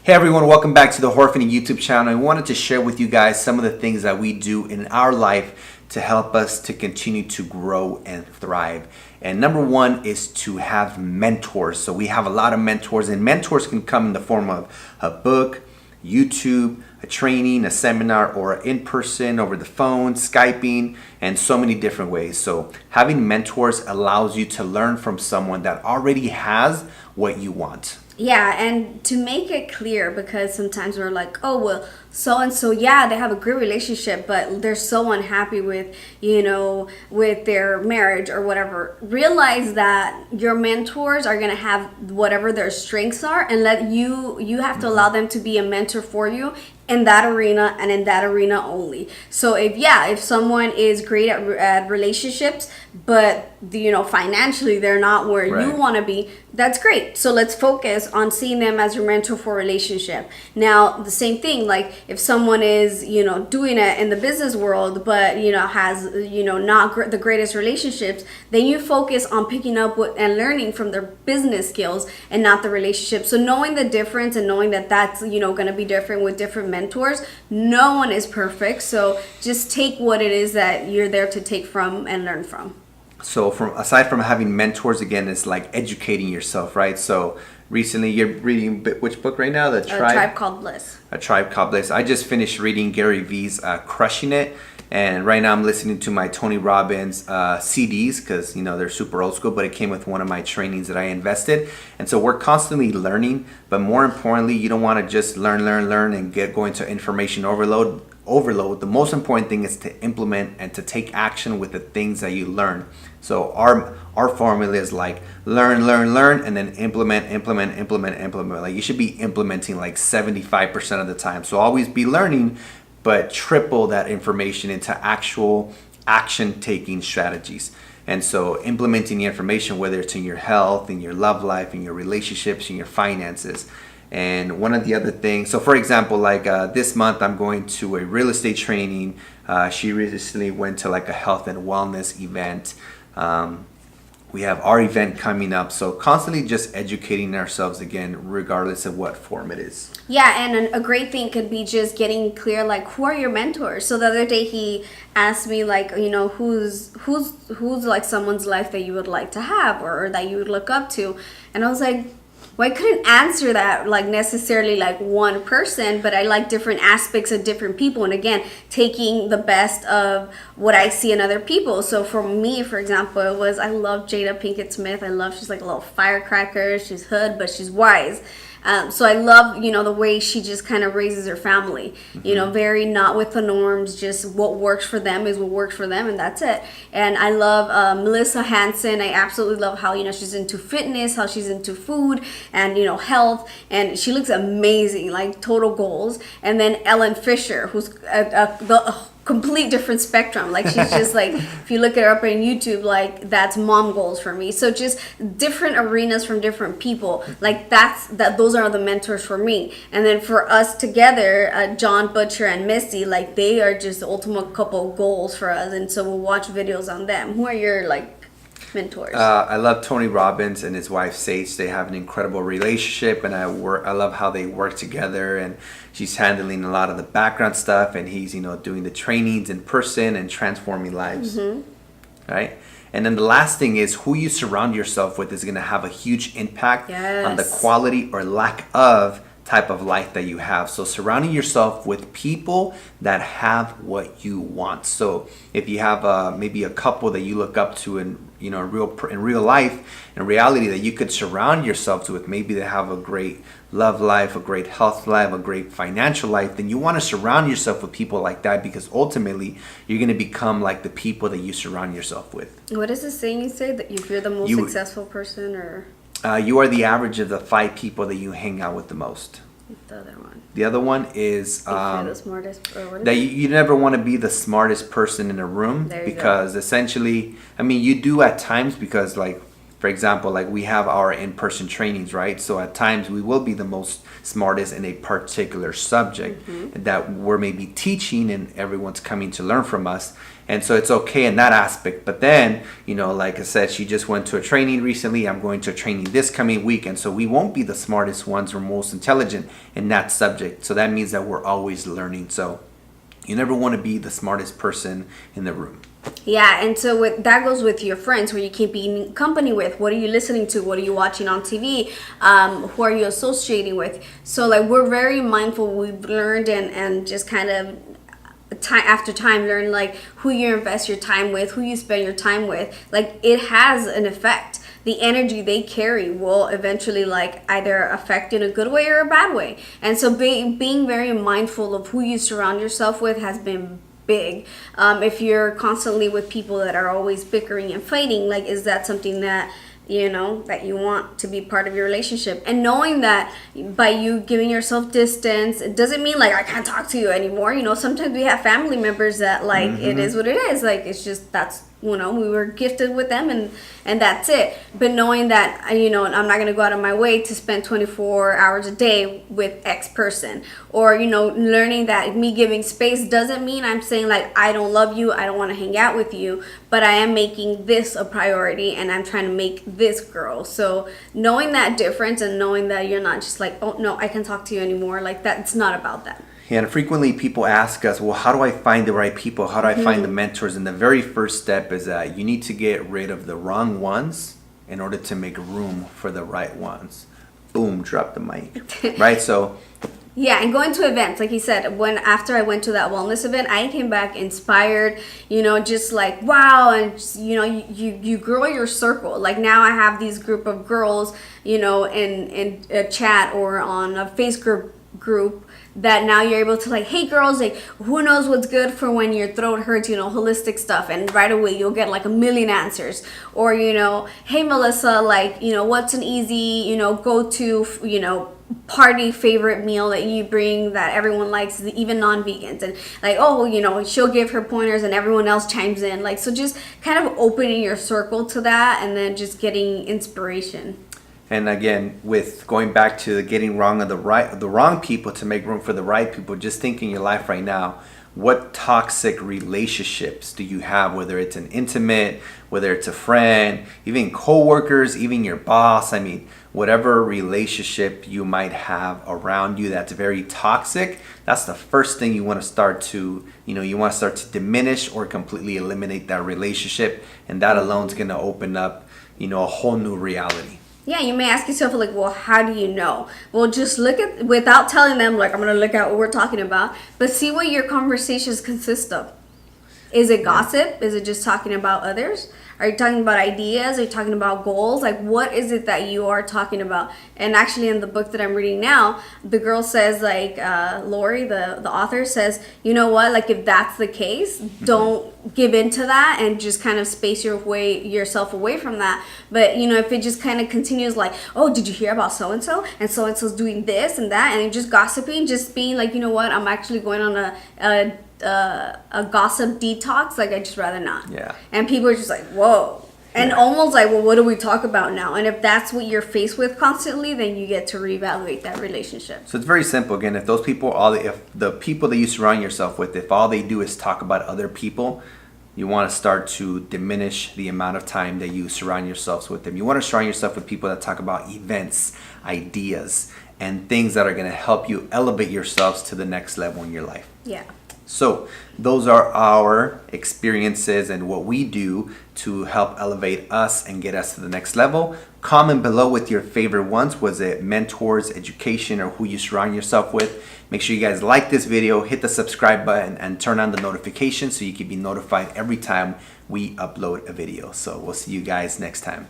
Hey everyone, welcome back to the Jorphany YouTube channel. I wanted to share with you guys some of the things that we do in our life to help us to continue to grow and thrive. And number one is to have mentors. So we have a lot of mentors, and mentors can come in the form of a book, YouTube, a training, a seminar, or in person, over the phone, Skyping, and so many different ways. So having mentors allows you to learn from someone that already has what you want. Yeah, and to make it clear, because sometimes we're like, oh, well, so-and-so, yeah, they have a great relationship, but they're so unhappy with, with their marriage or whatever. Realize that your mentors are going to have whatever their strengths are, and let you have to allow them to be a mentor for you in that arena and in that arena only. So if someone is great at relationships, but financially they're not where you want to be, that's great. So let's focus on seeing them as your mentor for relationship. Now the same thing, like if someone is doing it in the business world, but has not the greatest relationships, then you focus on picking up and learning from their business skills and not the relationship. So knowing the difference and knowing that that's going to be different with different mentors. No one is perfect, so just take what it is that you're there to take from and learn from. So aside from having mentors, again, it's like educating yourself, right? So recently you're reading which book right now? A Tribe Called Bliss. A Tribe Called Bliss. I just finished reading Gary Vee's Crushing It, and right now I'm listening to my Tony Robbins CDs because they're super old school, but it came with one of my trainings that I invested. And so we're constantly learning, but more importantly, you don't want to just learn and go into information overload. The most important thing is to implement and to take action with the things that you learn. So our formula is like learn, and then implement. Like you should be implementing like 75% of the time. So always be learning, but triple that information into actual action-taking strategies. And so implementing the information, whether it's in your health, in your love life, in your relationships, in your finances. And one of the other things, so for example, like this month I'm going to a real estate training. She recently went to like a health and wellness event. We have our event coming up, so constantly just educating ourselves again, regardless of what form it is. Yeah, and a great thing could be just getting clear, like, who are your mentors? So the other day he asked me, like, who's like someone's life that you would like to have or that you would look up to, and I was like, well, I couldn't answer that like necessarily like one person, but I like different aspects of different people. And again, taking the best of what I see in other people. So for me, for example, I love Jada Pinkett Smith. She's like a little firecracker. She's hood, but she's wise. So I love, the way she just kind of raises her family, very not with the norms, just what works for them is what works for them, and that's it. And I love Melissa Hanson. I absolutely love how, she's into fitness, how she's into food and, health, and she looks amazing, like total goals. And then Ellen Fisher, who's the complete different spectrum. Like she's just like, if you look at her up on YouTube, like that's mom goals for me. So just different arenas from different people. Like those are the mentors for me. And then for us together, John Butcher and Misty, like they are just the ultimate couple goals for us. And so we'll watch videos on them. Who are your mentors? I love Tony Robbins and his wife Sage. They have an incredible relationship, and I love how they work together, and she's handling a lot of the background stuff, and he's doing the trainings in person and transforming lives. Right? And then the last thing is who you surround yourself with is going to have a huge impact on the quality or lack of type of life that you have. So surrounding yourself with people that have what you want. So if you have maybe a couple that you look up to in real life, in reality, that you could surround yourself with, maybe they have a great love life, a great health life, a great financial life, then you want to surround yourself with people like that, because ultimately you're going to become like the people that you surround yourself with. What is the saying you say, that if you're the most successful person, or you are the average of the 5 people that you hang out with the most. The other one. The other one is the smartest, that you never want to be the smartest person in a room, because essentially, you do at times, because like For example, like we have our in-person trainings, right? So at times we will be the most smartest in a particular subject that we're maybe teaching, and everyone's coming to learn from us. And so it's okay in that aspect. But then, like I said, she just went to a training recently. I'm going to a training this coming week. And so we won't be the smartest ones or most intelligent in that subject. So that means that we're always learning. So you never want to be the smartest person in the room. Yeah, and so that goes with your friends, who you keep being company with. What are you listening to? What are you watching on TV? Who are you associating with? So like we're very mindful. We've learned and just kind of time after time learn like who you invest your time with, who you spend your time with. Like it has an effect. The energy they carry will eventually like either affect in a good way or a bad way. And so being very mindful of who you surround yourself with has been big. If you're constantly with people that are always bickering and fighting, like is that something that that you want to be part of your relationship? And knowing that by you giving yourself distance, it doesn't mean like I can't talk to you anymore. Sometimes we have family members that like it is what it is. Like it's just that's we were gifted with them and that's it. But knowing that I'm not going to go out of my way to spend 24 hours a day with X person, or learning that me giving space doesn't mean I'm saying like I don't love you, I don't want to hang out with you, but I am making this a priority and I'm trying to make this girl. So knowing that difference and knowing that you're not just like, oh no, I can't talk to you anymore, like that, it's not about that. Yeah, and frequently people ask us, well, how do I find the right people? How do I find the mentors? And the very first step is that you need to get rid of the wrong ones in order to make room for the right ones. Boom, drop the mic. Right? So yeah, and going to events, like you said, after I went to that wellness event, I came back inspired, just like, wow. And just, you grow your circle. Like now I have these group of girls, in a chat or on a Facebook group that now you're able to like, hey girls, like who knows what's good for when your throat hurts, holistic stuff, and right away you'll get like a million answers. Or hey Melissa, like what's an easy go to party favorite meal that you bring that everyone likes, even non-vegans, and like she'll give her pointers and everyone else chimes in, like, so just kind of opening your circle to that and then just getting inspiration. And again, with going back to getting wrong of the wrong people to make room for the right people, just think in your life right now, what toxic relationships do you have? Whether it's an intimate, whether it's a friend, even coworkers, even your boss. I mean, whatever relationship you might have around you that's very toxic, that's the first thing you want to start to, diminish or completely eliminate that relationship. And that alone is going to open up, a whole new reality. Yeah, you may ask yourself like, well, how do you know? Well, just look at, without telling them like I'm going to look at what we're talking about, but see what your conversations consist of. Is it gossip? Is it just talking about others? Are you talking about ideas? Are you talking about goals? Like, what is it that you are talking about? And actually, in the book that I'm reading now, the girl says, like, Lori, the author says, you know what? Like, if that's the case, don't give in to that and just kind of space yourself away from that. But, if it just kind of continues like, oh, did you hear about so-and-so? And so-and-so's doing this and that. And you're just gossiping, just being like, you know what? I'm actually going on a gossip detox. Like, I'd just rather not. Yeah. And people are just like, whoa. And almost like, well, what do we talk about now? And if that's what you're faced with constantly, then you get to reevaluate that relationship. So it's very simple. Again, if those people, if the people that you surround yourself with, if all they do is talk about other people, you want to start to diminish the amount of time that you surround yourselves with them. You want to surround yourself with people that talk about events, ideas, and things that are going to help you elevate yourselves to the next level in your life. Yeah. So those are our experiences and what we do to help elevate us and get us to the next level. Comment below with your favorite ones. Was it mentors, education, or who you surround yourself with? Make sure you guys like this video, hit the subscribe button, and turn on the notifications so you can be notified every time we upload a video. So we'll see you guys next time.